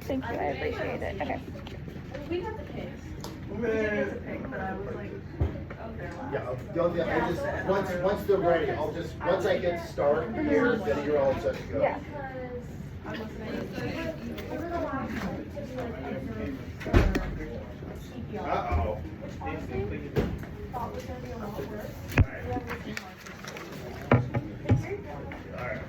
Thank you, I appreciate it. Okay. We got the pics. But I was like, Yeah, I just, once they're ready, once I hit start here, then you're all set to go. Yeah. Uh-oh. thought was gonna be a lot worse. Alright.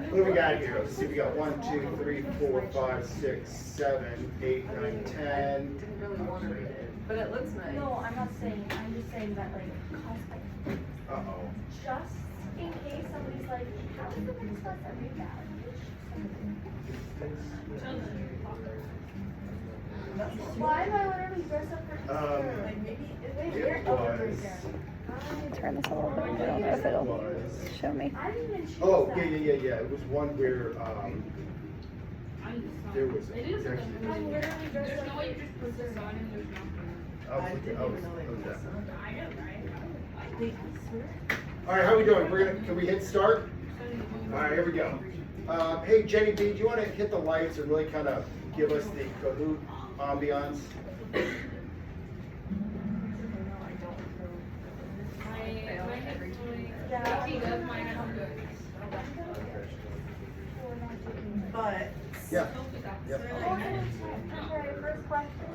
What do we got here? Let's see, we got 1, 2, 3, 4, 5, 6, 7, 8, 9, 10. Didn't really want to read it, but it looks nice. No, I'm not saying, I'm just saying that like, Uh-oh. Just in case somebody's like, how is the next class I read that? Why am I literally dressed up for teacher? Like maybe It Turn this a little bit. I don't know if it'll was. show me. I didn't even choose Oh, that. yeah. It was one where, there was. I'm literally dressed up for Alright, how we doing? Can we hit start? Alright, here we go. Hey, Jenny B, do you want to hit the lights and really kind of give us the Kahoot ambiance? But. Yeah. Okay, first question.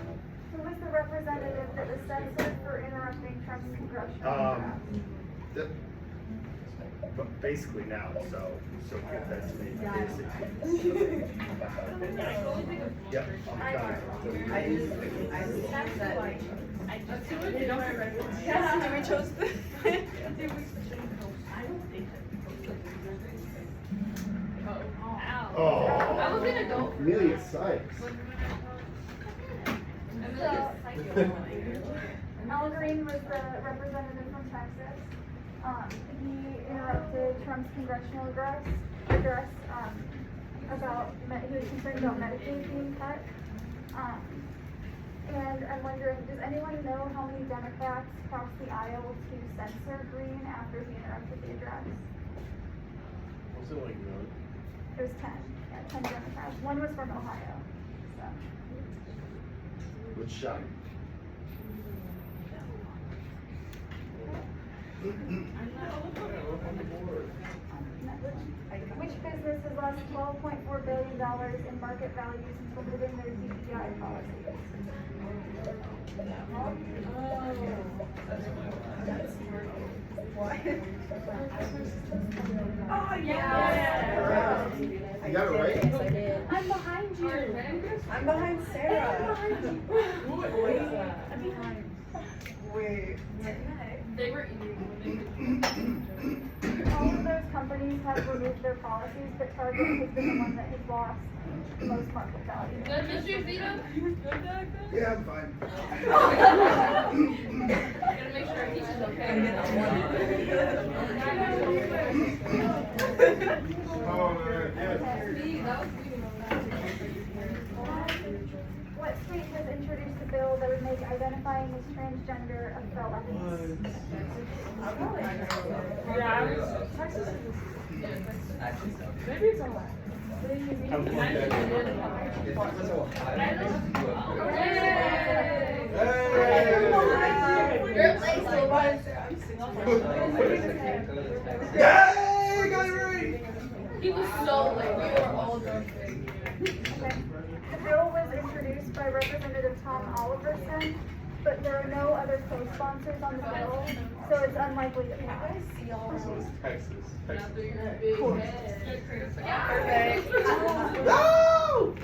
Who was the representative that was censored for interrupting Trump's congressional But basically now, so get that to me. Yep, I'm done. I just that. We chose the. Oh, I was gonna go. Amelia Sykes. Al Green was the representative from Texas. He interrupted Trump's congressional address about, he was concerned about Medicaid being cut. And I'm wondering, does anyone know how many Democrats crossed the aisle to censor Green after he interrupted the address? Was it like none? It was 10, yeah, 10 Democrats. One was from Ohio, so. Which shot? Which business has lost $12.4 billion in market value since removing their DEI policies? Oh, yeah. You got it right? I'm behind you. I'm behind Sarah. I'm behind you. I'm behind. Wait. They were all of those companies have removed their policies, but Target has been the one that has lost the most market value. Good, Mr. Zito? Yeah, I'm fine. Gotta make sure he's okay. What state has introduced a bill that would make identifying as transgender a felony? Maybe it's all right. Yay! Got it right! He was so late. We were all drunk. The bill was introduced by Representative Tom Oliverson, but there are no other co-sponsors on the bill, so it's unlikely to pass. Texas. After your big head. Perfect. No!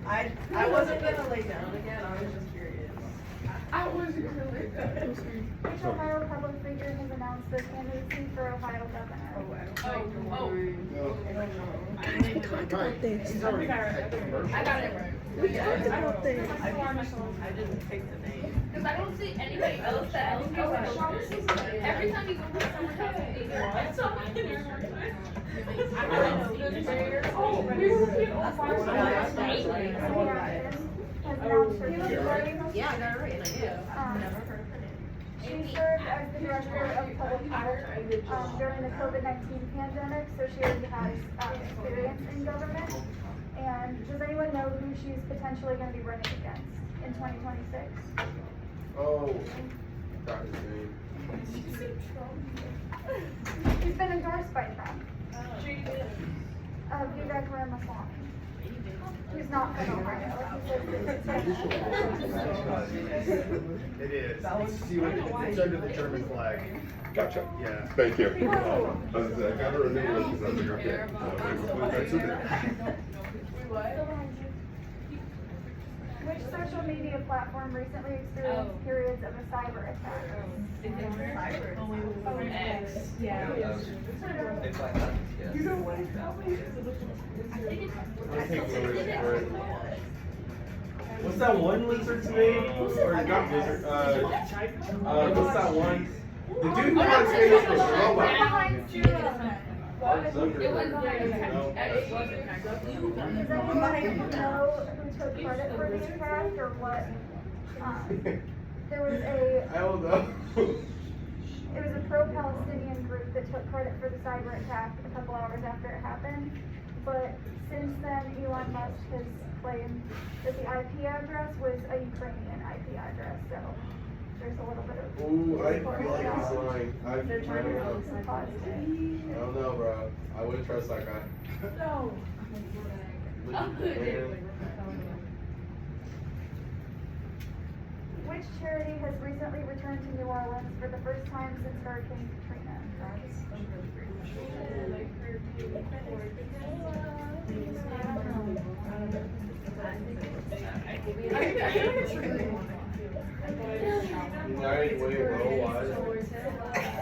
I wasn't gonna lay down again, I was just curious. I wasn't gonna lay down. Which Ohio public figure has announced their candidacy for Ohio governor? I got it right. I didn't pick the name. Because I don't see anybody else that else goes every time you go to someone's house, they go, what's up? Has announced her candidacy. Yeah, I got it right, and I did. Never heard of her name. She served as the director of public health during the COVID-19 pandemic, so she already has experience in government. And does anyone know who she's potentially going to be running against in 2026? Oh, got his name. He's been endorsed by Trump. Vivek Ramaswamy. He's not from Ohio. It is. See what it's under the German flag. Gotcha. Yeah. Thank you. I got her a new one because I was like, okay. That's it. Which social media platform recently experienced periods of a cyber attack? X. Yeah. It's like that. Yeah. You know what? I think what's that one lizard's name? Or not lizard? What's that one? The dude who wants space for robot. It was No. X wasn't Does anyone know who took credit for the attack or what? There was I don't know. it was a pro-Palestinian group that took credit for the cyber attack a couple hours after it happened. But since then, Elon Musk has claimed that the IP address was a Ukrainian IP address. So there's a little bit of. Ooh, I feel like he's lying. I They're trying to don't make some positive. know, bro. I wouldn't trust that guy. No. Which charity has recently returned to New Orleans for the first time since Hurricane Katrina? United Way Worldwide.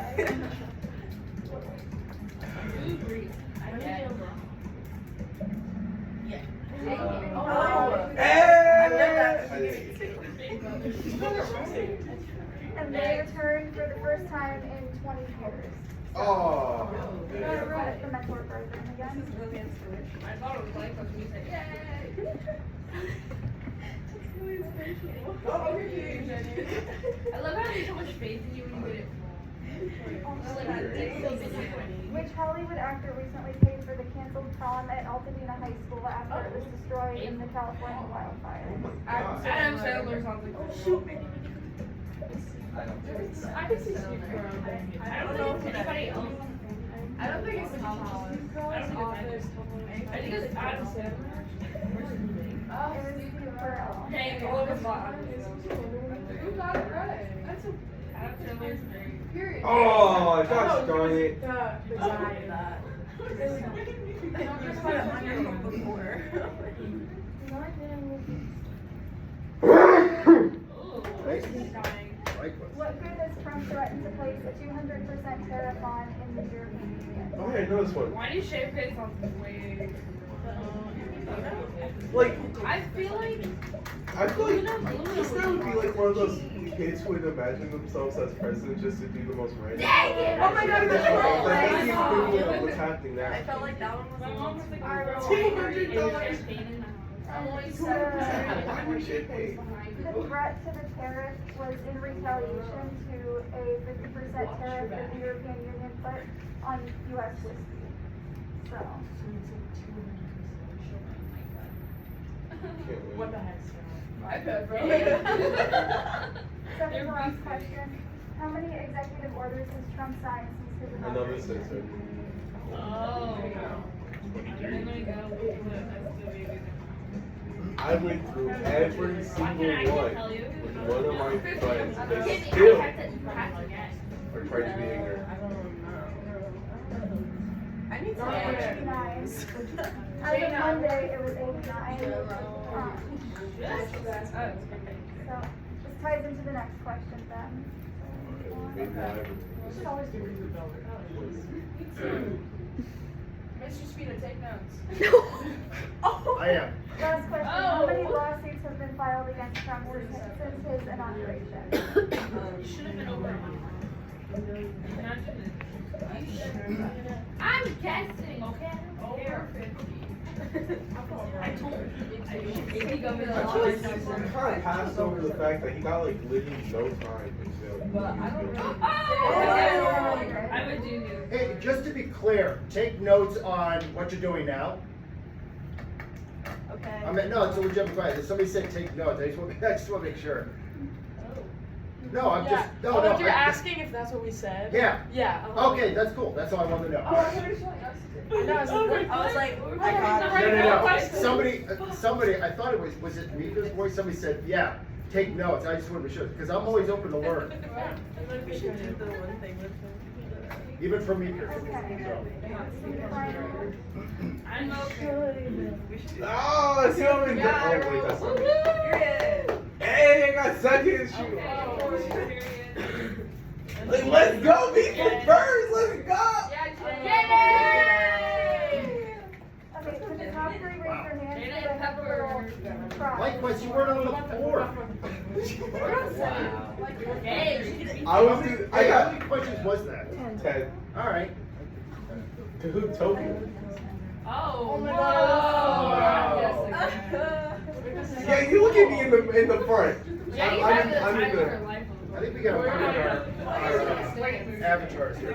And they returned for the first time in 20 years. Oh. At the mentor program again. I thought it was like when we said, yay! I love having so much faith in you when you get it Which Hollywood actor recently paid for the canceled prom at Altadena High School after it was destroyed in the California wildfire? Adam Sandler sounds like, oh shoot. I could see Steve Carell. I don't know if anybody else. I don't think it's Tom Holland. I think it's Adam Sandler. It was Steve Carell. Dang, what was that? You got it right. That's a Adam Sandler's great. period. Oh, gosh darn it. The guy in that. You just put it on your phone before. What good has Trump threatened to place a 200% tariff on in the European Union? Oh, yeah, I know this one. Why do you shave face on way? Like, I feel like this guy would be like one of those kids who would imagine themselves as president just to do the most random Dang stuff. it! Oh my God, that's right. Like, that's the equivalent of what's happening now. I felt like that one was My a mom little was too like, $200. The threat to the tariff was in retaliation to a 50% tariff that the European Union put on U.S. whiskey. So, What the heck? I bet, bro. second to last question. How many executive orders has Trump signed since his Another inauguration? sensor. Oh. I'm gonna go. I went through every single one Tell you? with one of my friends. You They have still to guess. are trying to be ignorant. I need No, to 89. As of Monday, it was 89. So, this ties into the next question then. Maybe not. Should always do Mr. Speeder, take notes. I am. Last question. How many lawsuits have been filed against Trump since his inauguration? You should have been over. I'm guessing, okay? Over 50. I told her. I feel like he kind of passed over the fact that he got like literally no time until. But I don't really. I would do. Hey, just to be clear, take notes on what you're doing now. Okay. I mean, no, it's a legitimate question. Somebody said take notes. I just want to make sure. No, I'm just, no, no. You're I- asking if that's what we said? Yeah. Yeah. Okay, that's cool. That's all I wanted to know. I was like, I got No, it. no, no. Somebody, I thought it was it Mika's voice? Somebody said, yeah, take notes. I just want to be sure, because I'm always open to learn, We should do the one thing with him. even from Mika. I'm okay. Oh, let's see what we got. Oh, wait, that's not me. Hey, I got second shoe. Like, let's go, Mika first. Let's go. Okay, so the top three raise your hands, so I have a little prize. Likewise, you weren't on the board. I was. I Hey, how got many questions was that? 10. All right. Kahoot token. Oh my God. Yeah, you look at me in the front. Yeah, you I'm have the in timer the. life. I think we got to put our avatars here. It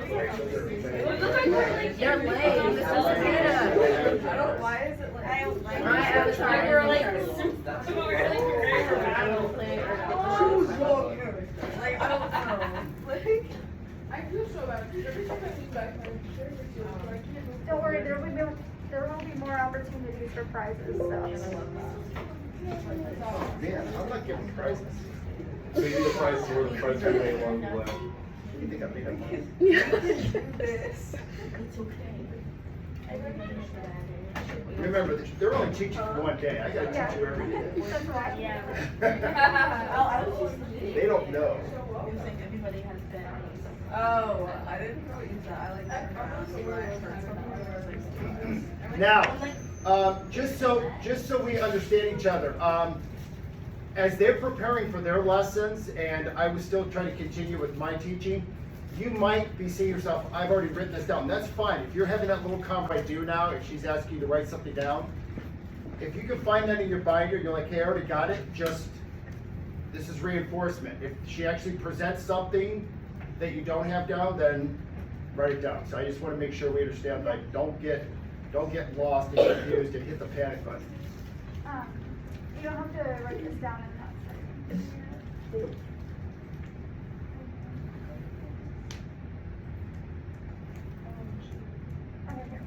looks like we're like You're lame. This is Hannah. I don't. Why is it like? my avatar. We're like, we're like, I don't play or like I don't know. Like I feel so bad. Every time I lean back, my shirt is so I can't. Don't worry, there will be more opportunities for prizes, so. Man, I'm not giving prizes. Maybe the price for the price we made along the way. You think I'm making money? this. Remember, they're only teaching you one day. I gotta teach you every day. That's right. They don't know. You think everybody has been? Oh, I didn't really use that. I like that. Now, just so we understand each other, as they're preparing for their lessons, and I was still trying to continue with my teaching, you might be seeing yourself, I've already written this down. That's fine. If you're having that little convo I do now, if she's asking you to write something down, if you can find that in your binder, you're like, hey, I already got it, just, this is reinforcement. If she actually presents something that you don't have down, then write it down. So I just want to make sure we understand, like, don't get lost and confused and hit the panic button. You don't have to write this down in that section. Okay, here.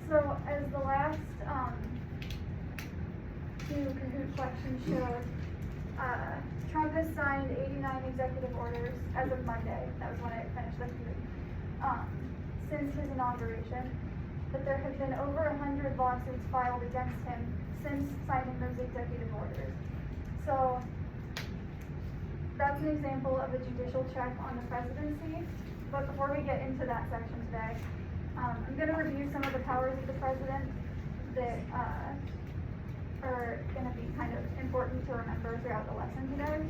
So as the last two Kahoot questions showed, Trump has signed 89 executive orders as of Monday. That was when I finished the Kahoot. Since his inauguration, but there have been over 100 lawsuits filed against him since signing those executive orders. So that's an example of a judicial check on the presidency. But before we get into that section today, I'm going to review some of the powers of the president that are going to be kind of important to remember throughout the lesson today.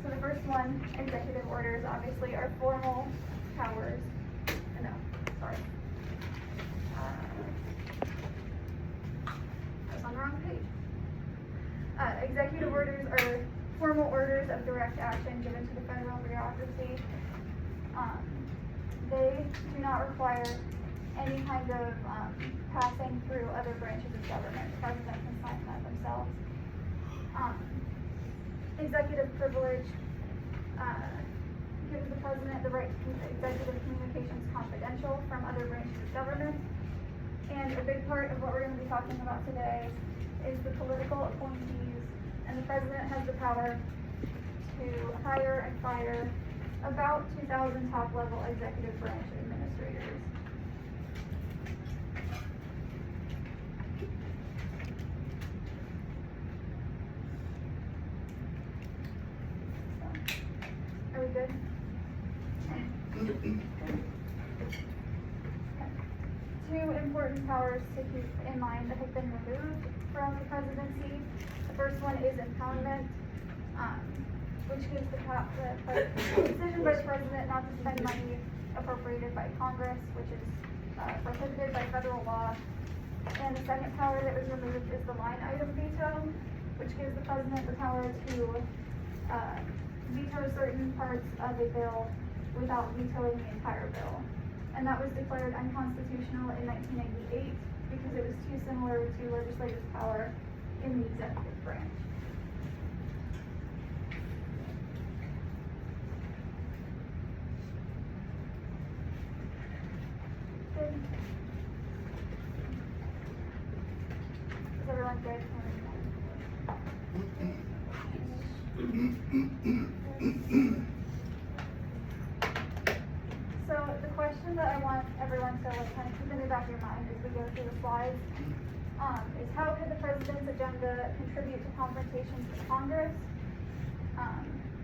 So the first one, executive orders, obviously are formal powers. No, sorry. I was on the wrong page. Executive orders are formal orders of direct action given to the federal bureaucracy. They do not require any kind of passing through other branches of government. The president can sign that themselves. Executive privilege gives the president the right to keep executive communications confidential from other branches of government. And a big part of what we're going to be talking about today is the political appointees, and the president has the power to hire and fire about 2,000 top-level executive branch administrators. So, are we good? Two important powers to keep in mind that have been removed from the presidency. The first one is impoundment, which gives the decision by the president not to spend money appropriated by Congress, which is prohibited by federal law, And the second power that was removed is the line item veto, which gives the president the power to veto certain parts of a bill without vetoing the entire bill. And that was declared unconstitutional in 1998 because it was too similar to legislative power in the executive branch. Good. Is everyone good? So the question that I want everyone to like kind of keep in the back of your mind as we go through the slides is how could the president's agenda contribute to confrontations with Congress?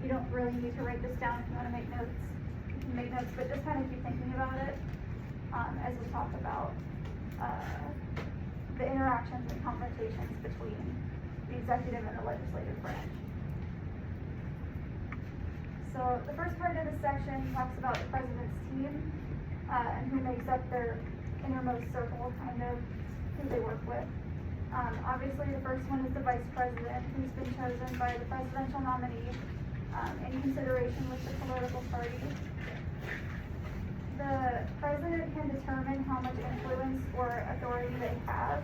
You don't really need to write this down if you want to make notes. You can make notes, but just kind of keep thinking about it as we talk about the interactions and confrontations between the executive and the legislative branch. So the first part of this section talks about the president's team and who makes up their innermost circle, kind of who they work with. Obviously, the first one is the vice president, who's been chosen by the presidential nominee in consideration with the political party. The president can determine how much influence or authority they have.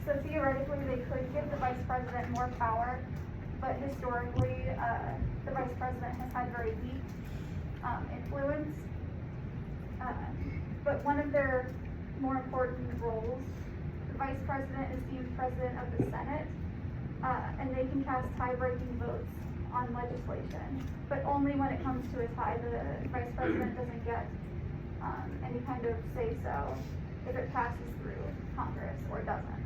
So theoretically, they could give the vice president more power, but historically, the vice president has had very weak influence. But one of their more important roles, the vice president is deemed president of the Senate, and they can cast tie-breaking votes on legislation, but only when it comes to a tie. The vice president doesn't get any kind of say-so if it passes through Congress or doesn't.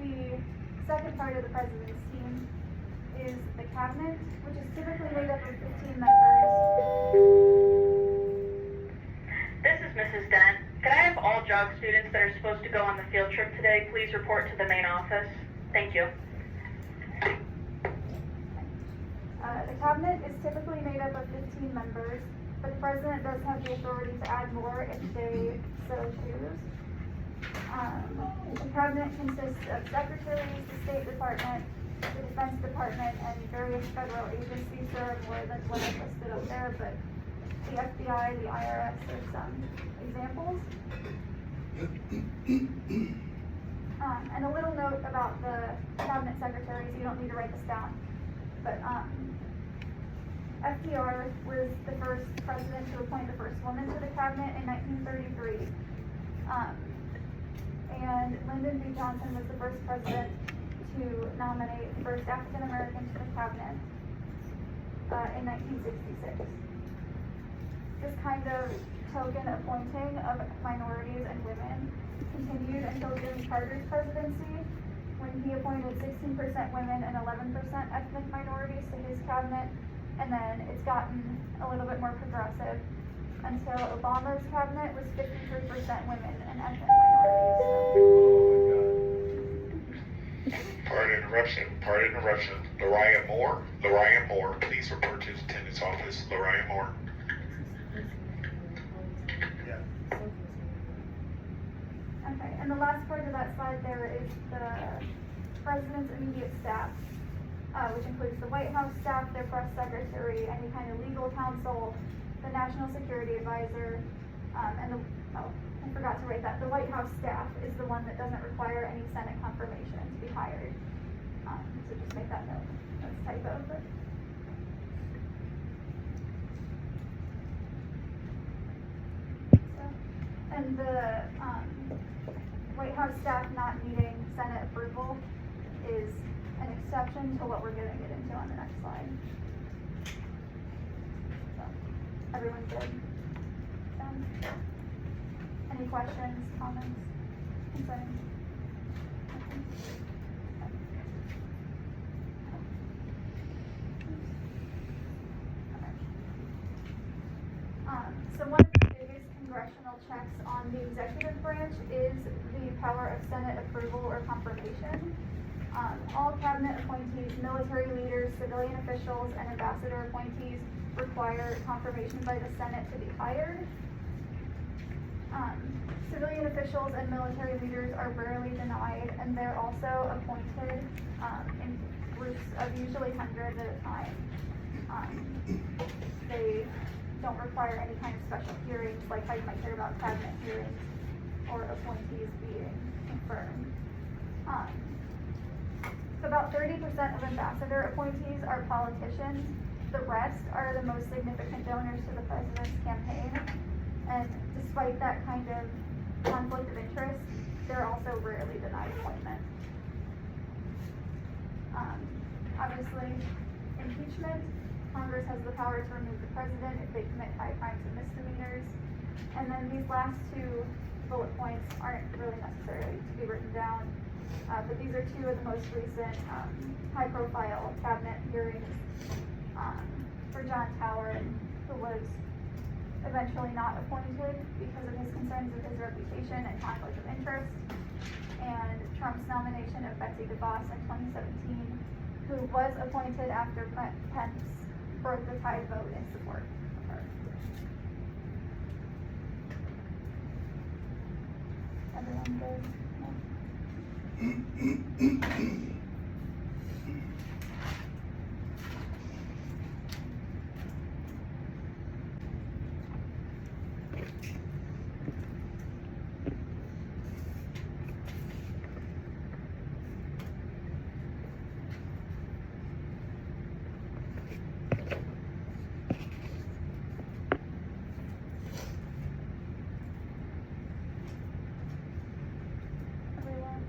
The second part of the president's team is the cabinet, which is typically made up of 15 members. This is Mrs. Dent. Could I have all JOG students that are supposed to go on the field trip today please report to the main office? Thank you. The cabinet is typically made up of 15 members, but the president does have the authority to add more if they so choose. The cabinet consists of secretaries, the State Department, the Defense Department, and various federal agencies. There are more than what I've listed up there, but the FBI, the IRS are some examples. And a little note about the cabinet secretaries, you don't need to write this down, but FDR was the first president to appoint the first woman to the cabinet in 1933. And Lyndon B. Johnson was the first president to nominate the first African American to the cabinet in 1966. This kind of token appointing of minorities and women continued until Jimmy Carter's presidency, when he appointed 16% women and 11% ethnic minorities to his cabinet, and then it's gotten a little bit more progressive until Obama's cabinet was 53% women and ethnic minorities. Pardon interruption. Lariah Moore, please report to the attendance office. Lariah Moore. Okay, and the last part of that slide there is the president's immediate staff, which includes the White House staff, their press secretary, any kind of legal counsel, the National Security Advisor, and I forgot to write that. The White House staff is the one that doesn't require any Senate confirmation to be hired. So just make that note. That's a typo, but. And the White House staff not needing Senate approval is an exception to what we're going to get into on the next slide. So, everyone good? Any questions, comments, concerns? So one of the biggest congressional checks on the executive branch is the power of Senate approval or confirmation. All cabinet appointees, military leaders, civilian officials, and ambassador appointees require confirmation by the Senate to be hired. Civilian officials and military leaders are rarely denied, and they're also appointed in groups of usually hundreds at a time. They don't require any kind of special hearings, like how you might hear about cabinet hearings or appointees being confirmed. So about 30% of ambassador appointees are politicians. The rest are the most significant donors to the president's campaign. And despite that kind of conflict of interest, they're also rarely denied appointment. Obviously, impeachment. Congress has the power to remove the president if they commit high crimes and misdemeanors. And then these last two bullet points aren't really necessary to be written down, but these are two of the most recent high-profile cabinet hearings for John Tower, who was eventually not appointed because of his concerns with his reputation and conflict of interest, and Trump's nomination of Betsy DeVos in 2017, who was appointed after Pence broke the tide vote in support of her. Everyone good? No? Everyone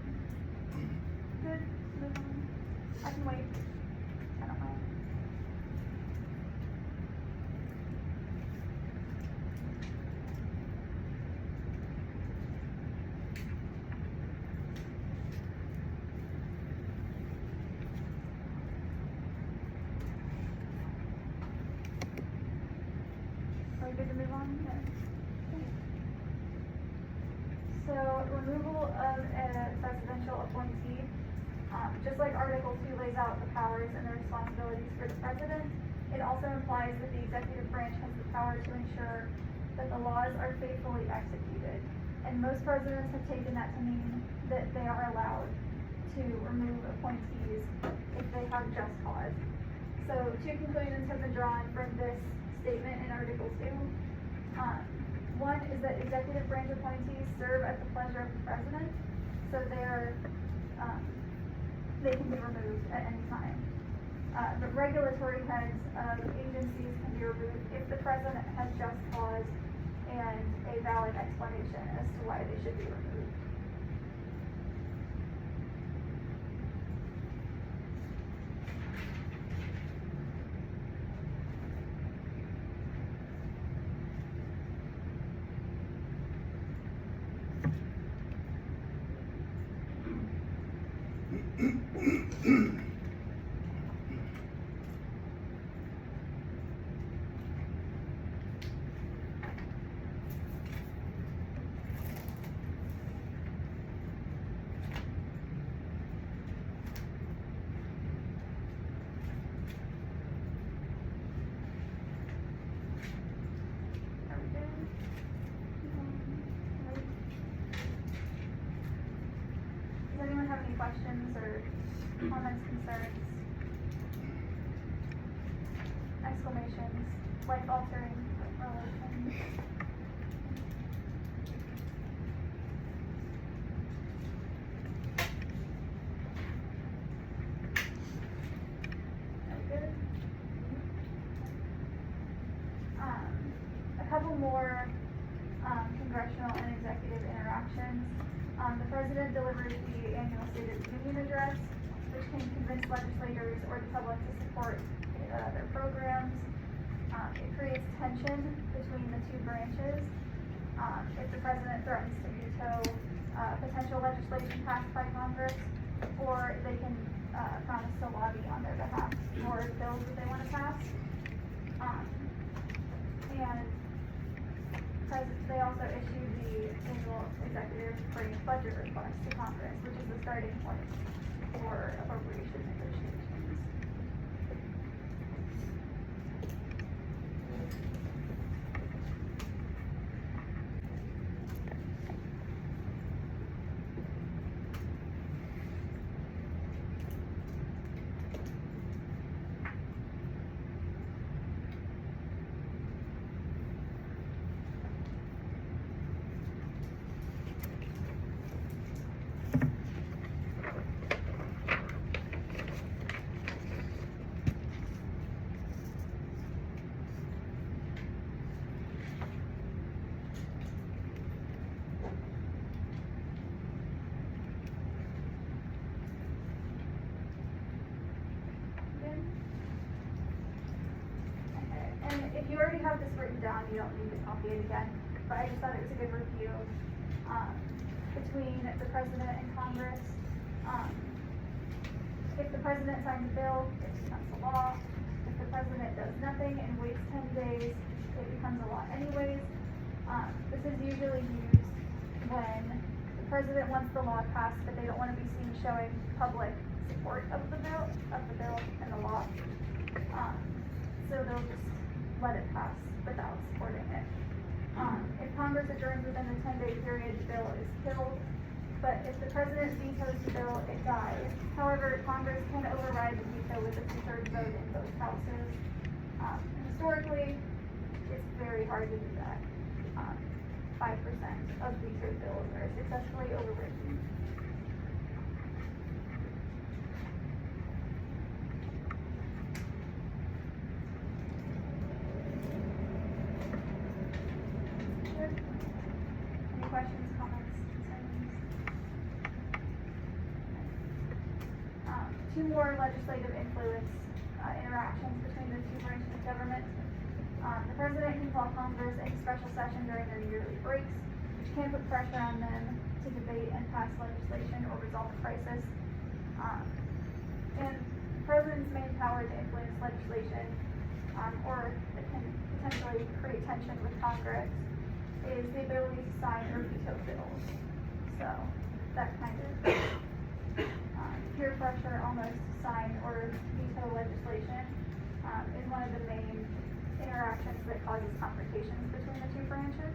good? Move on. I can wait. I don't mind. Are we good to move on? Yeah. So, removal of a presidential appointee, just like Article 2 lays out the powers and the responsibilities for the president, it also implies that the executive branch has the power to ensure that the laws are faithfully executed. And most presidents have taken that to mean that they are allowed to remove appointees if they have just cause. So, two conclusions have been drawn from this statement in Article 2. One is that executive branch appointees serve at the pleasure of the president, so they can be removed at any time. But regulatory heads of agencies can be removed if the president has just cause and a valid explanation as to why they should be removed. Are we good? Does anyone have any questions or comments, concerns, exclamations, life-altering relations? Are we good? A couple more congressional and executive interactions. The president delivers the annual State of the Union address, which can convince legislators or the public to support their programs. It creates tension between the two branches. If the president threatens to veto potential legislation passed by Congress, or they can promise to lobby on their behalf for bills that they want to pass. And they also issued the annual executive branch budget request to Congress, which is the starting point for for appropriation negotiations. Okay, and if you already have this written down, you don't need to copy it again, but I just thought it was a good review, between the president and Congress. If the president signs a bill, it becomes a law. If the president does nothing and waits 10 days, it becomes a law anyways. This is usually used when the president wants the law passed, but they don't want to be seen showing public support of the bill and the law. So they'll just let it pass without supporting it. If Congress adjourns within the 10-day period, the bill is killed. But if the president vetoes the bill, it dies. However, Congress can override the veto with a 2/3 vote in both houses. Historically, it's very hard to do that. 5% of vetoed bills are successfully overridden. Any questions, comments, concerns? Two more legislative influence interactions between the two branches of government. The president can call Congress into special session during their yearly breaks, which can put pressure on them to debate and pass legislation or resolve a crisis. And the president's main power to influence legislation, or it can potentially create tension with Congress, is the ability to sign or veto bills. So that kind of peer pressure almost to sign or veto legislation is one of the main interactions that causes confrontations between the two branches.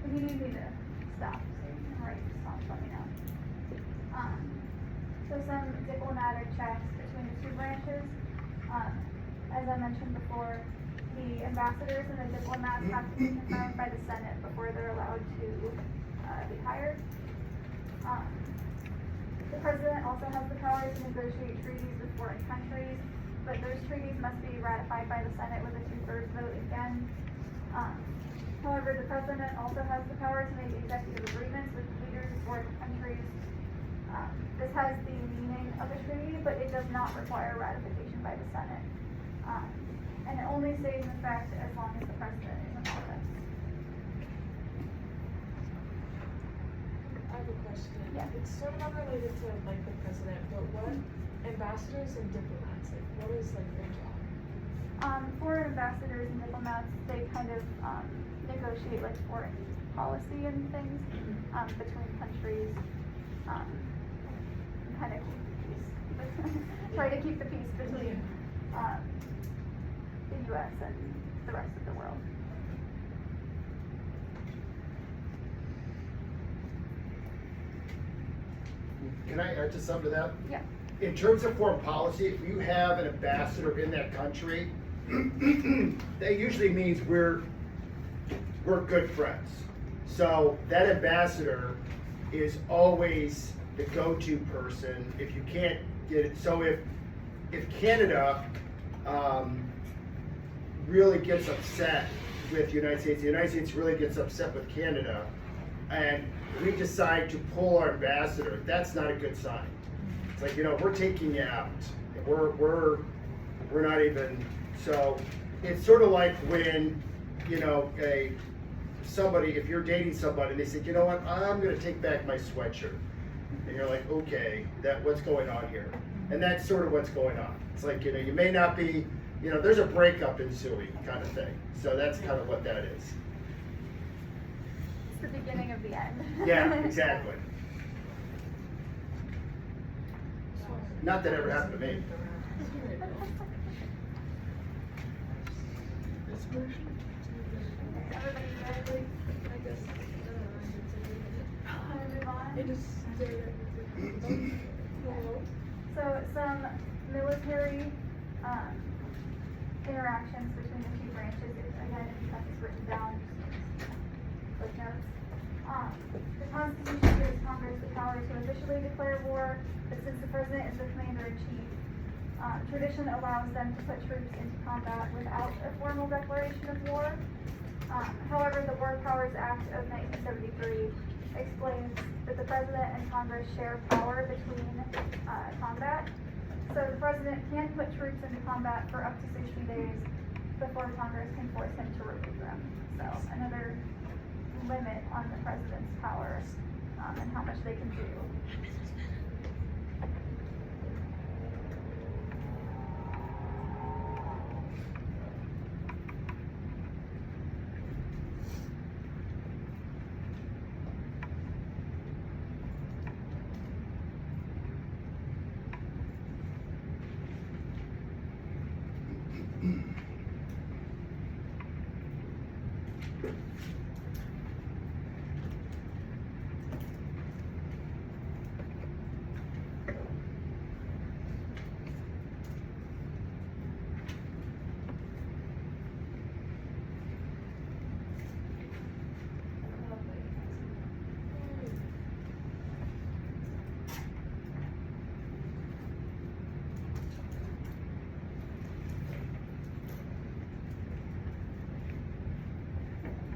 If you need me to stop, so you can write response, let me know. So some diplomatic checks between the two branches. As I mentioned before, the ambassadors and the diplomats have to be confirmed by the Senate before they're allowed to be hired. The president also has the power to negotiate treaties with foreign countries, but those treaties must be ratified by the Senate with a 2/3 vote again. However, the president also has the power to make executive agreements with leaders of foreign countries. This has the meaning of a treaty, but it does not require ratification by the Senate. And it only stays in effect as long as the president is in office. I have a question. Yeah. It's sort of unrelated to like the president, but what ambassadors and diplomats, like what is like their job? Foreign ambassadors and diplomats, they kind of negotiate like foreign policy and things between countries, and kind of keep the peace. Try to keep the peace between the U.S. and the rest of the world. Can I add to something to that? Yeah. In terms of foreign policy, if you have an ambassador in that country, that usually means we're good friends. So that ambassador is always the go-to person if you can't get it. So if Canada really gets upset with the United States really gets upset with Canada, and we decide to pull our ambassador, that's not a good sign. It's like, we're taking you out. We're not even, so it's sort of like when, somebody, if you're dating somebody and they say, you know what, I'm gonna take back my sweatshirt. And you're like, okay, what's going on here? And that's sort of what's going on. It's like, you may not be, there's a breakup ensuing kind of thing. So that's kind of what that is. It's the beginning of the end. Yeah, exactly. Not that ever happened to me. Everybody good? Wanna move on? So some military interactions between the two branches. Again, if you have this written down, footnotes. The Constitution gives Congress the power to officially declare war, but since the President is the Commander-in-Chief, tradition allows them to put troops into combat without a formal declaration of war. However, the War Powers Act of 1973 explains that the President and Congress share power between combat. So the President can put troops into combat for up to 60 days before Congress can force him to remove them. So another limit on the President's power and how much they can do.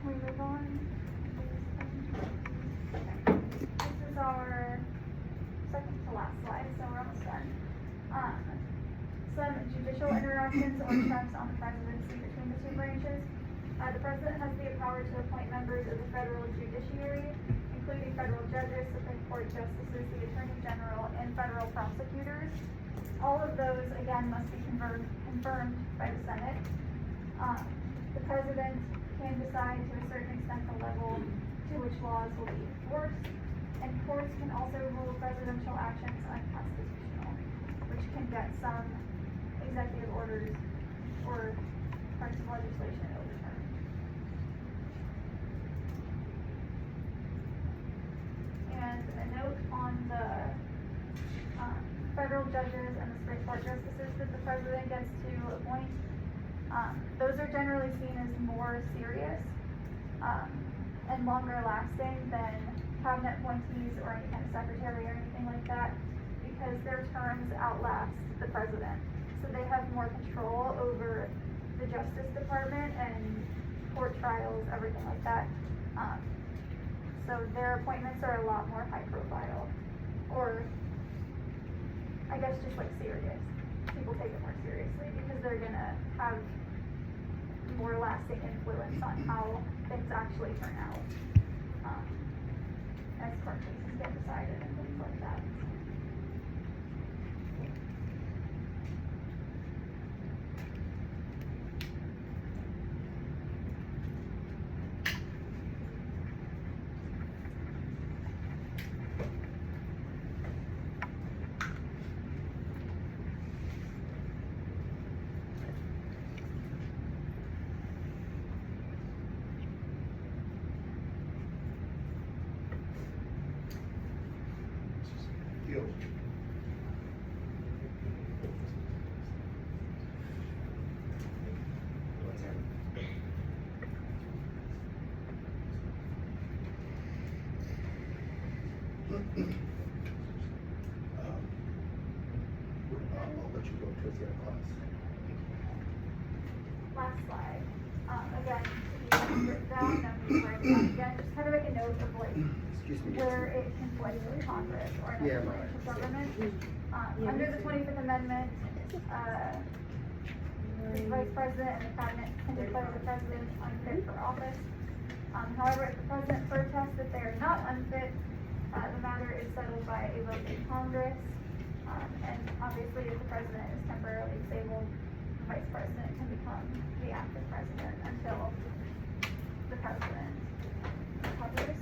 We move on. This is our second to last slide, so we're almost done. Some judicial interactions or checks on the presidency between the two branches. The President has the power to appoint members of the federal judiciary, including federal judges, Supreme Court justices, the Attorney General, and federal prosecutors. All of those, again, must be confirmed by the Senate. The President can decide to a certain extent the level to which laws will be enforced, and courts can also rule presidential actions unconstitutional, which can get some executive orders or parts of legislation overturned. And a note on the federal judges and the Supreme Court justices that the President gets to appoint. Those are generally seen as more serious and longer lasting than cabinet appointees or any kind of secretary or anything like that, because their terms outlast the President. So they have more control over the Justice Department and court trials, everything like that. So their appointments are a lot more high profile, or I guess just like serious. People take it more seriously because they're gonna have more lasting influence on how things actually turn out as court cases get decided and things like that. I'll let you go towards the end of class. Last slide. Again, to be written down, no need to write it down again, just kind of make a note of like Excuse me. where it conflicts with Congress or another Yeah, branch of right. government. Under the 25th Amendment, the Vice President and the Cabinet can declare the President unfit for office. However, if the President protests that they are not unfit, The matter is settled by a vote in Congress. And obviously, if the president is temporarily disabled, the vice president can become the active president until the president recovers.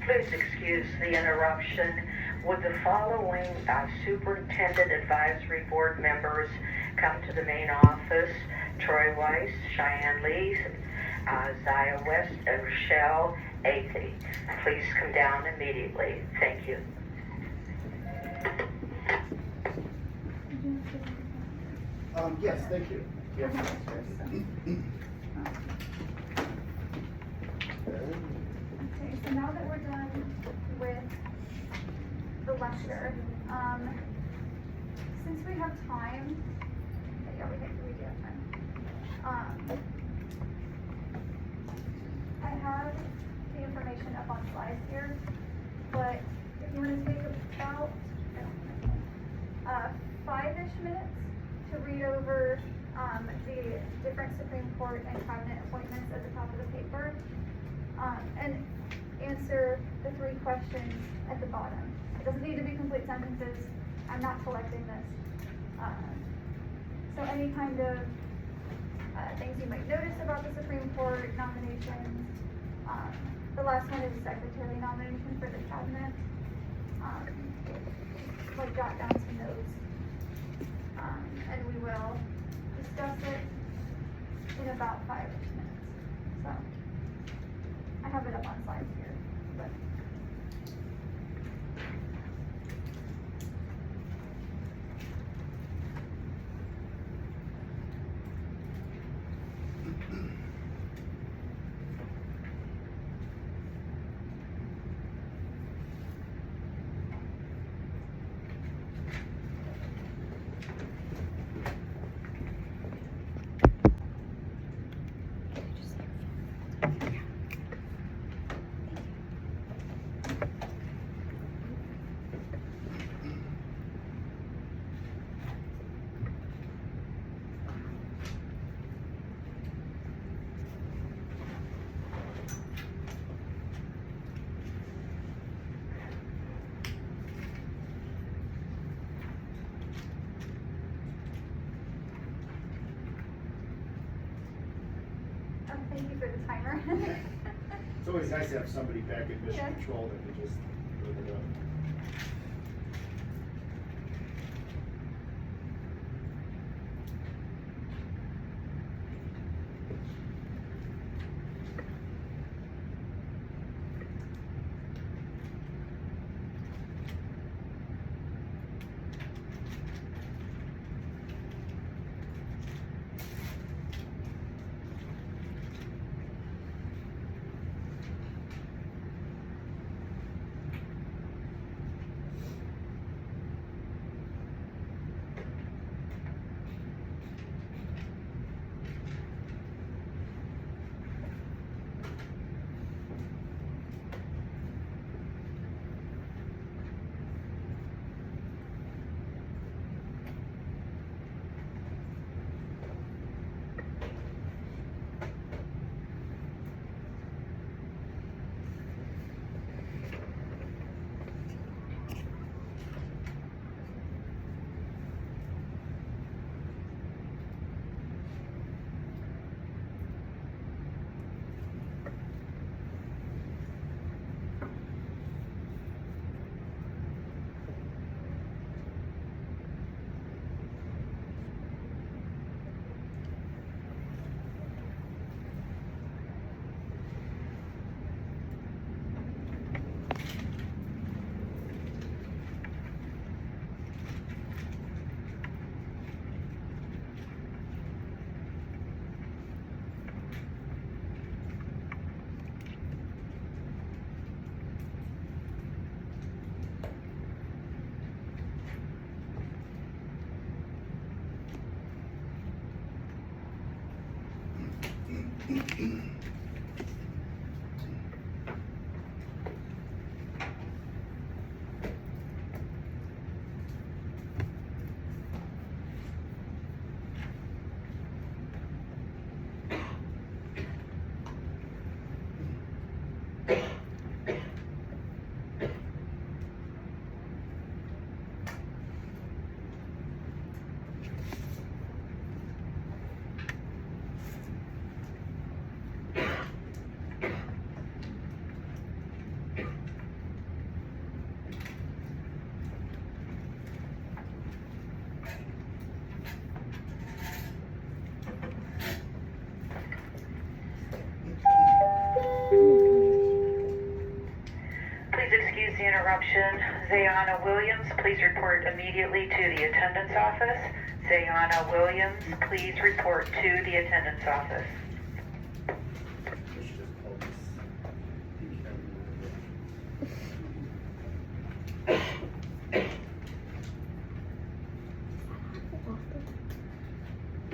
Please excuse the interruption. Would the following Superintendent Advisory Board members come to the main office? Troy Weiss, Cheyenne Lee, Zaya West, and Rochelle Athey. Please come down immediately. Thank you. Yes, thank you. Yes. Okay, so now that we're done with the lecture, since we have time, yeah, we do have time. I have the information up on slides here, but if you want to take about 5-ish minutes to read over the different Supreme Court and cabinet appointments at the top of the paper, and answer the 3 questions at the bottom. It doesn't need to be complete sentences. I'm not collecting this. So any kind of things you might notice about the Supreme Court nominations. The last one is a secretary nomination for the cabinet. Like jot down some notes. And we will discuss it in about 5-ish minutes. So I have it up on slides here, but. Thank you for the timer. It's always nice to have somebody back in mission control that can just load it up. Please excuse the interruption. Zayana Williams, please report immediately to the attendance office. Zayana Williams, please report to the attendance office.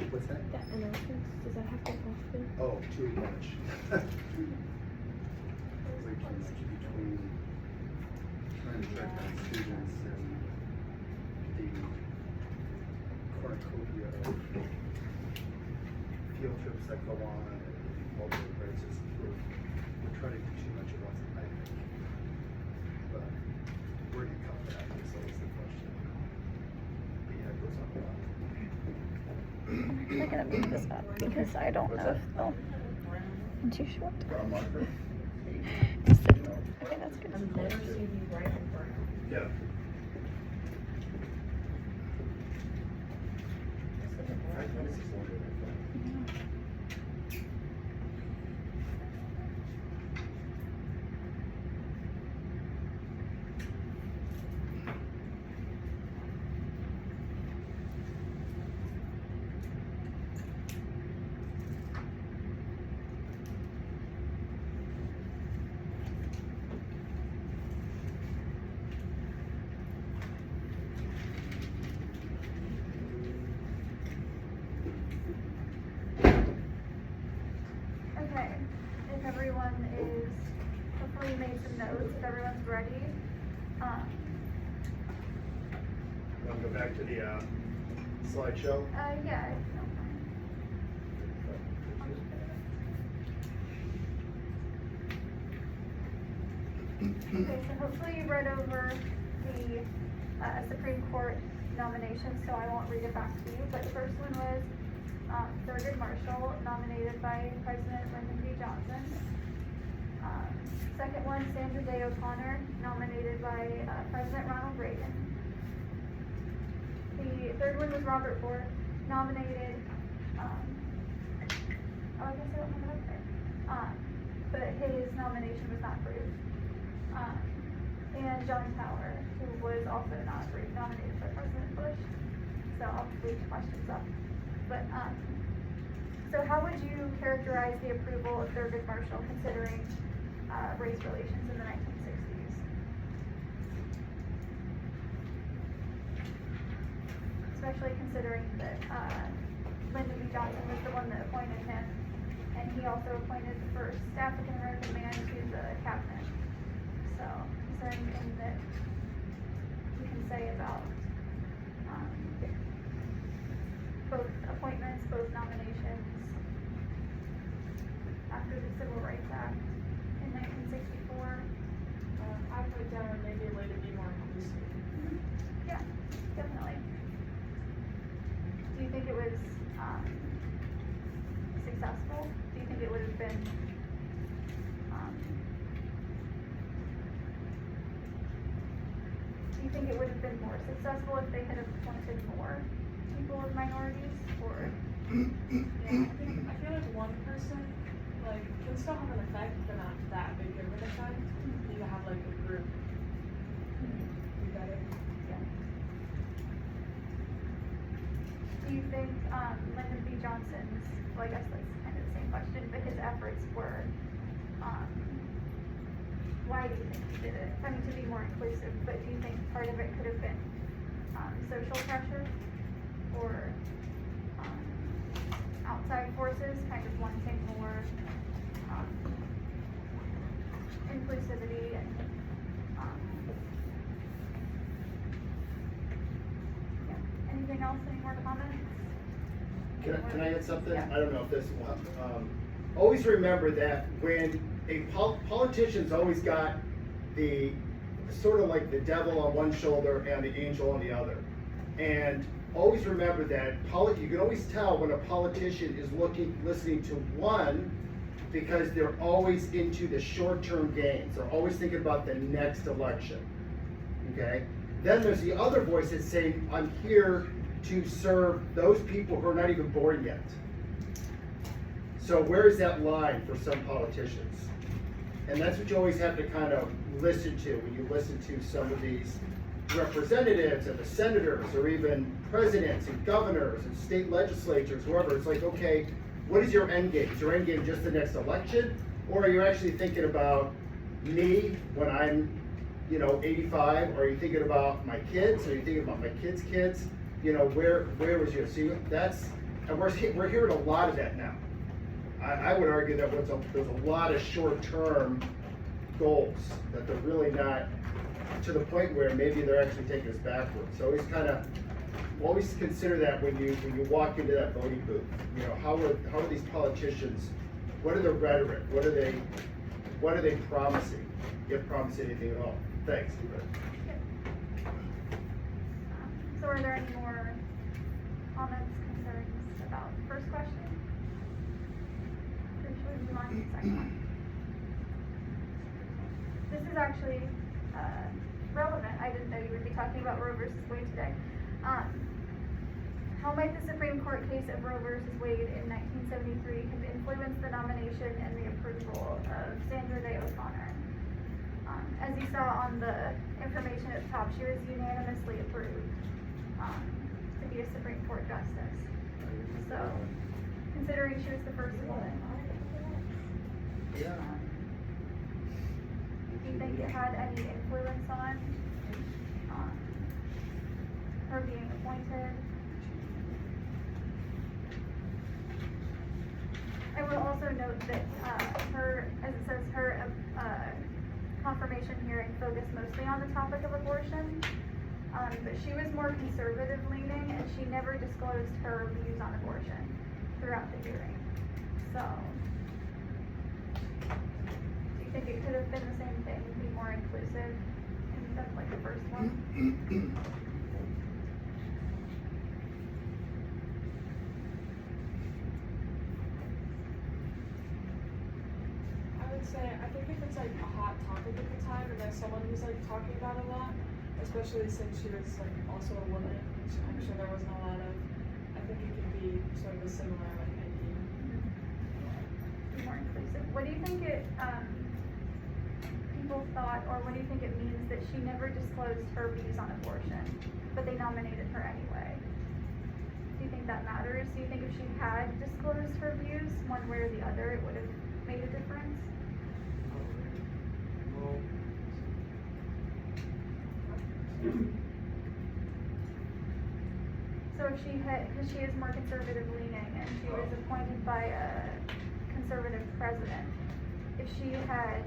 What's that? That announcements, does that happen often? Oh, too much. Like between trying to track down students and the cornucopia of field trips that go on and all the races. We're trying to do too much at once, I think. But where do you cut that is always the question. But yeah, it goes on a lot. I'm gonna move this up because I don't know if they'll. I'm too short. Brown marker? Okay, that's good. Yeah. Okay, if everyone is, hopefully you made some notes, if everyone's ready. Want to go back to the slideshow? Yeah, if you don't mind. Okay, so hopefully you read over the Supreme Court nominations, so I won't read it back to you, but the first one was Thurgood Marshall, nominated by President Lyndon B. Johnson. Second one, Sandra Day O'Connor, nominated by President Ronald Reagan. The third one was Robert Bork, nominated, I guess I don't have it up there. But his nomination was not approved. And John Tower, who was also not nominated by President Bush. So I'll leave questions up. But, so how would you characterize the approval of Thurgood Marshall considering race relations in the 1960s? Especially considering that Lyndon B. Johnson was the one that appointed him, and he also appointed the first African American man to the cabinet. So, is there anything that you can say about both appointments, both nominations after the Civil Rights Act in 1964? I put down maybe a way to be more inclusive. Yeah, definitely. Do you think it was successful? Do you think it would have been do you think it would have been more successful if they had appointed more people of minorities, or? Yeah, I feel like one person, like, can still have an effect, but not that big of an effect. You can have, like, a group be better. Yeah. Do you think Lyndon B. Johnson's, well, I guess that's kind of the same question, but his efforts were, why do you think he did it? I mean, to be more inclusive, but do you think part of it could have been social pressure or outside forces kind of wanting more inclusivity and, yeah. Anything else, any more comments? Can I add something? Yeah. I don't know if this will, always remember that when politicians always got the, sort of like the devil on one shoulder and the angel on the other. And always remember that you can always tell when a politician is listening to one, because they're always into the short-term gains. They're always thinking about the next election, okay? Then there's the other voice that's saying, I'm here to serve those people who are not even born yet. So where is that line for some politicians? And that's what you always have to kind of listen to when you listen to some of these representatives and the senators, or even presidents and governors and state legislatures, whoever. It's like, okay, what is your end game? Is your end game just the next election? Or are you actually thinking about me when I'm, 85? Or are you thinking about my kids? Are you thinking about my kids' kids? Where was your, see, and we're hearing a lot of that now. I would argue that there's a lot of short-term goals that they're really not to the point where maybe they're actually taking us backwards. So always consider that when you walk into that voting booth. How are these politicians? What are their rhetoric? What are they promising? If promising anything at all? Thanks. So are there any more comments, concerns about the first question? Or should we move on to the second one? This is actually relevant. I didn't know you would be talking about Roe versus Wade today. How might the Supreme Court case of Roe versus Wade in 1973 have influenced the nomination and the approval of Sandra Day O'Connor? As you saw on the information at the top, she was unanimously approved to be a Supreme Court justice. So, considering she was the first woman, do you think it had any influence on her being appointed? I will also note that as it says, her confirmation hearing focused mostly on the topic of abortion, but she was more conservative leaning, and she never disclosed her views on abortion throughout the hearing. So, do you think it could have been the same thing, be more inclusive instead of like the first one? I think if it's like a hot topic at the time, and there's someone who's like talking about it a lot, especially since she was like also a woman, which I'm sure there wasn't a lot of, I think it could be sort of a similar like idea. Be more inclusive. What do you think people thought, or what do you think it means that she never disclosed her views on abortion, but they nominated her anyway? Do you think that matters? Do you think if she had disclosed her views one way or the other, it would have made a difference? So if she had, because she is more conservative leaning and she was appointed by a conservative president, if she had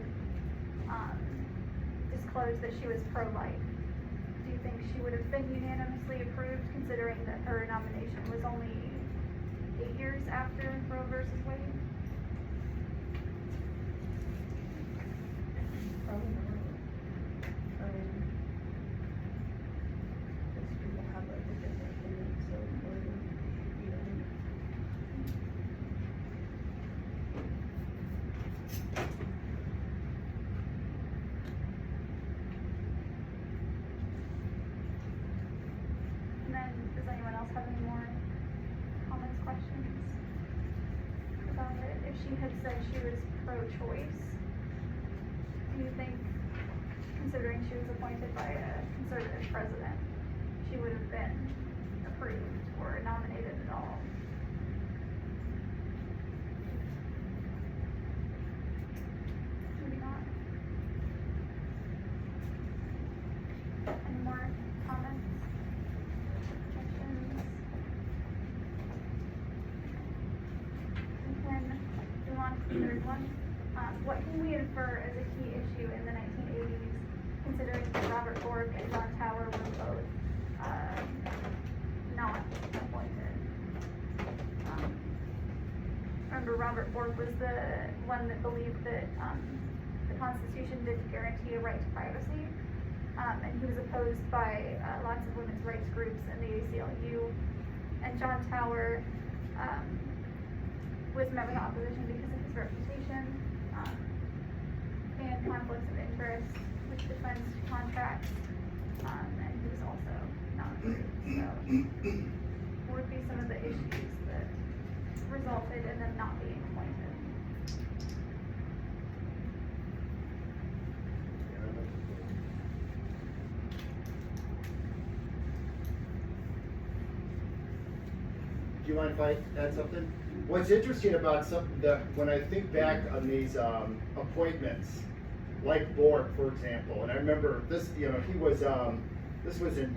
disclosed that she was pro-life, do you think she would have been unanimously approved, considering that her nomination was only 8 years after Roe versus Wade? Probably not. Because people have like a different opinion, so And then, does anyone else have any more comments, questions about it? If she had said she was pro-choice, do you think, considering she was appointed by a conservative president, she would have been approved or nominated at all? Maybe not. Any more comments? Questions? We can move on to the third one. what can we infer as a key issue in the 1980s, considering that Robert Bork and John Tower were both not appointed? Remember, Robert Bork was the one that believed that the Constitution didn't guarantee a right to privacy, and he was opposed by lots of women's rights groups and the ACLU. And John Tower was met with opposition because of his reputation and conflicts of interest with defense contracts, and he was also not approved. So, what would be some of the issues that resulted in them not being appointed? Do you mind if I add something? What's interesting about when I think back on these appointments, like Bork, for example, and I remember this, he was, this was in,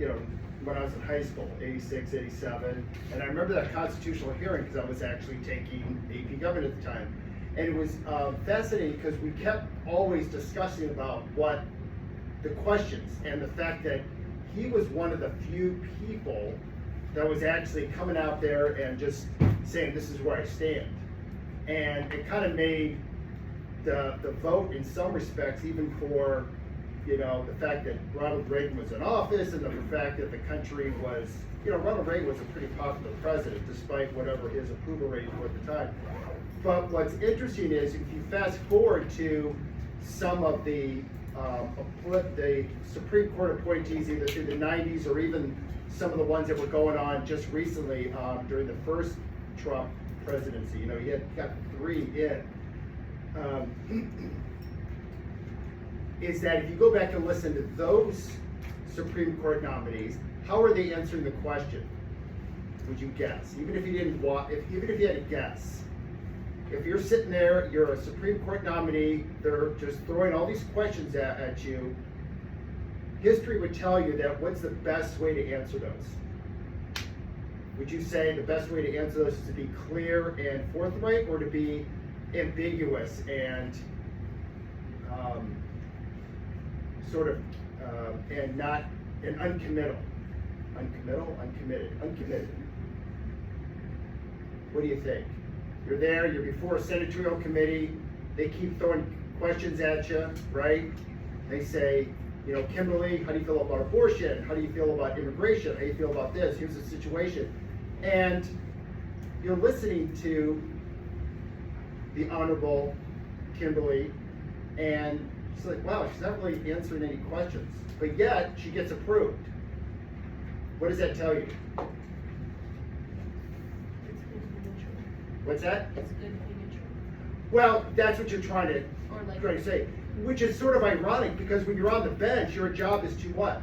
when I was in high school, 86, 87, and I remember that constitutional hearing because I was actually taking AP Government at the time. And it was fascinating because we kept always discussing about what the questions and the fact that he was one of the few people that was actually coming out there and just saying, this is where I stand. And it kind of made the vote in some respects, even for, the fact that Ronald Reagan was in office and the fact that the country was, Ronald Reagan was a pretty popular president despite whatever his approval rating was at the time. But what's interesting is if you fast forward to some of the Supreme Court appointees either through the 90s or even some of the ones that were going on just recently during the first Trump presidency, he had got 3 in. Is that if you go back and listen to those Supreme Court nominees, how are they answering the question? Would you guess? Even if you didn't even if you had to guess. If you're sitting there, you're a Supreme Court nominee, they're just throwing all these questions at you, history would tell you that what's the best way to answer those? Would you say the best way to answer those is to be clear and forthright, or to be ambiguous and and uncommittal? Uncommitted. What do you think? You're there, you're before a senatorial committee, they keep throwing questions at you, right? They say, Kimberly, how do you feel about abortion? How do you feel about immigration? How do you feel about this? Here's the situation. And you're listening to the Honorable Kimberly, and she's like, wow, she's not really answering any questions. But yet, she gets approved. What does that tell you? What's that? It's good signature. Well, that's what you're trying to say. Which is sort of ironic, because when you're on the bench, your job is to what?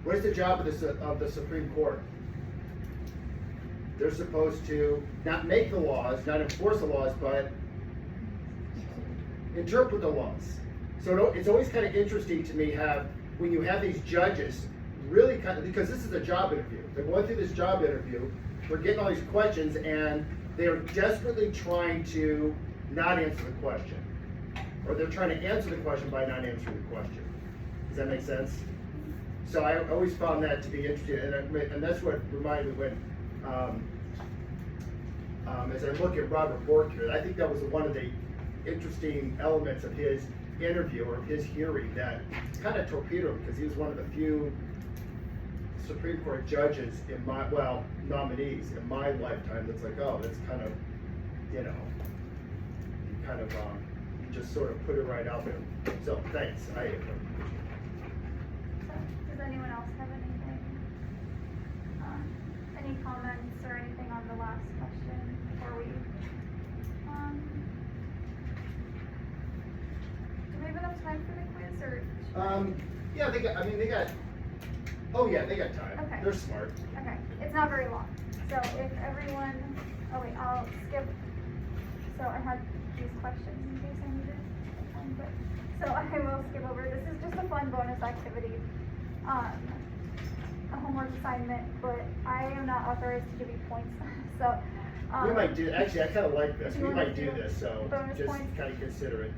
What is the job of the Supreme Court? They're supposed to not make the laws, not enforce the laws, but interpret the laws. So it's always kind of interesting to me when you have these judges really because this is a job interview. They're going through this job interview, we're getting all these questions, and they're desperately trying to not answer the question. Or they're trying to answer the question by not answering the question. Does that make sense? So I always found that to be interesting, and that's what reminded me when, as I look at Robert Bork here, I think that was one of the interesting elements of his interview or of his hearing that kind of torpedoed him, because he was one of the few Supreme Court judges nominees in my lifetime that's like, oh, that's kind of, you just sort of put it right out there. So thanks. Does anyone else have anything? Any comments or anything on the last question before we? Do we have enough time for the quiz, or? Yeah, they got time. Okay. They're smart. Okay, it's not very long. So if everyone, I'll skip. So I had these questions in case I needed them, so I will skip over. This is just a fun bonus activity, a homework assignment, but I am not authorized to give you points. So We might do, actually, I kinda like this, we might do this, so Bonus just points. kinda consider it.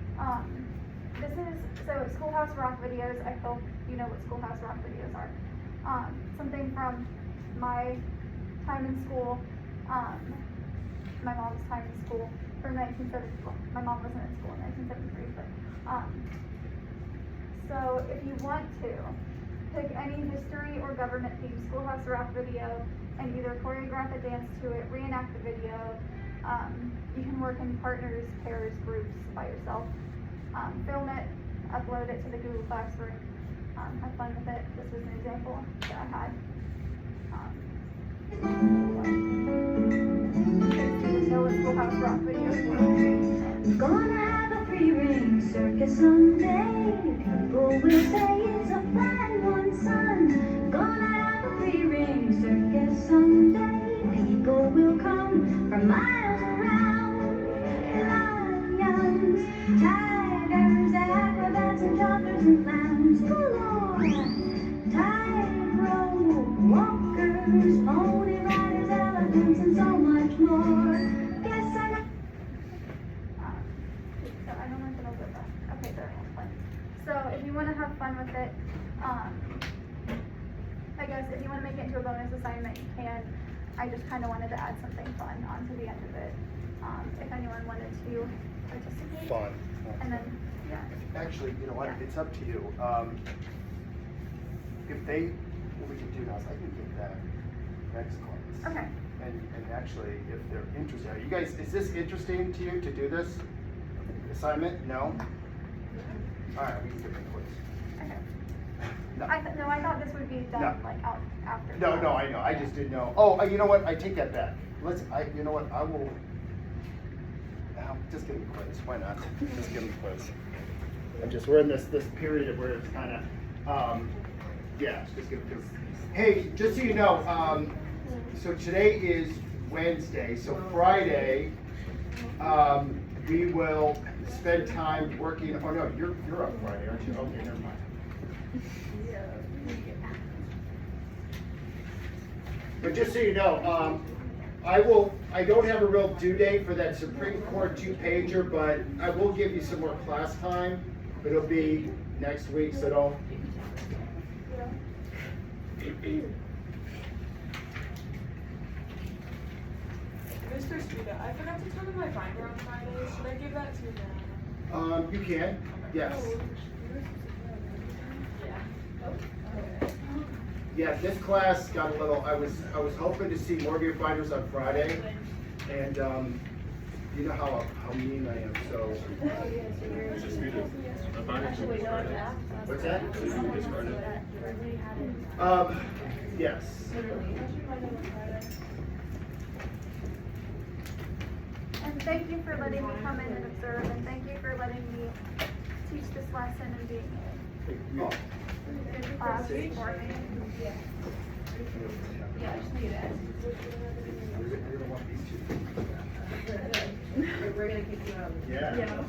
This is, so Schoolhouse Rock videos, I hope you know what Schoolhouse Rock videos are. Something from my time in school, my mom's time in school, from 1974. My mom wasn't in school in 1973, but, so if you want to, pick any history or government themed Schoolhouse Rock video and either choreograph a dance to it, reenact the video. You can work in partners, pairs, groups, by yourself. Film it, upload it to the Google Classroom, have fun with it. This was an example that I had. You know what Schoolhouse Rock videos were. Gonna have a three-ring circus someday. People will say it's a fun one, son. Gonna have a three-ring circus someday. People will come from miles around. Lions, tigers, acrobats, and joggers and clowns galore. Tightrope walkers, pony riders, elephants, and so much more. Guess I know. So I don't know if it'll go back. Okay, there, fun. So if you want to have fun with it, I guess if you want to make it into a bonus assignment, you can. I just kind of wanted to add something fun onto the end of it. If anyone wanted to participate. Fun. And then, yeah. Actually, you know what, it's up to you. If they, what we can do now is I can get that next class. Okay. And actually, if they're interested, are you guys, is this interesting to you to do this assignment? No? All right, we can give it a quiz. Okay. No. I thought this would be done No. like out after. No, I know, I just didn't know. Oh, you know what, I take that back. You know what, I will, just give me a quiz, why not? Just give me a quiz. We're in this period where it's kinda, yeah, just give it. Hey, just so you know, so today is Wednesday, so Friday, we will spend time working, oh no, you're up Friday, aren't you? Okay, never mind. But just so you know, I don't have a real due date for that Supreme Court 2-pager, but I will give you some more class time. It'll be next week, so don't. Mr. Streeta, I forgot to turn in my binder on Friday. Should I give that to you now? You can, yes. Yeah, this class got a little, I was hoping to see more of your binders on Friday, and, you know how mean I am, so. What's that? Yes. And thank you for letting me come in and observe, and thank you for letting me teach this lesson and being a good class for me. Yeah, I just need it. We're gonna kick you out. Yeah.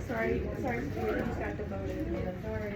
Sorry, we just got demoted. Yeah, sorry.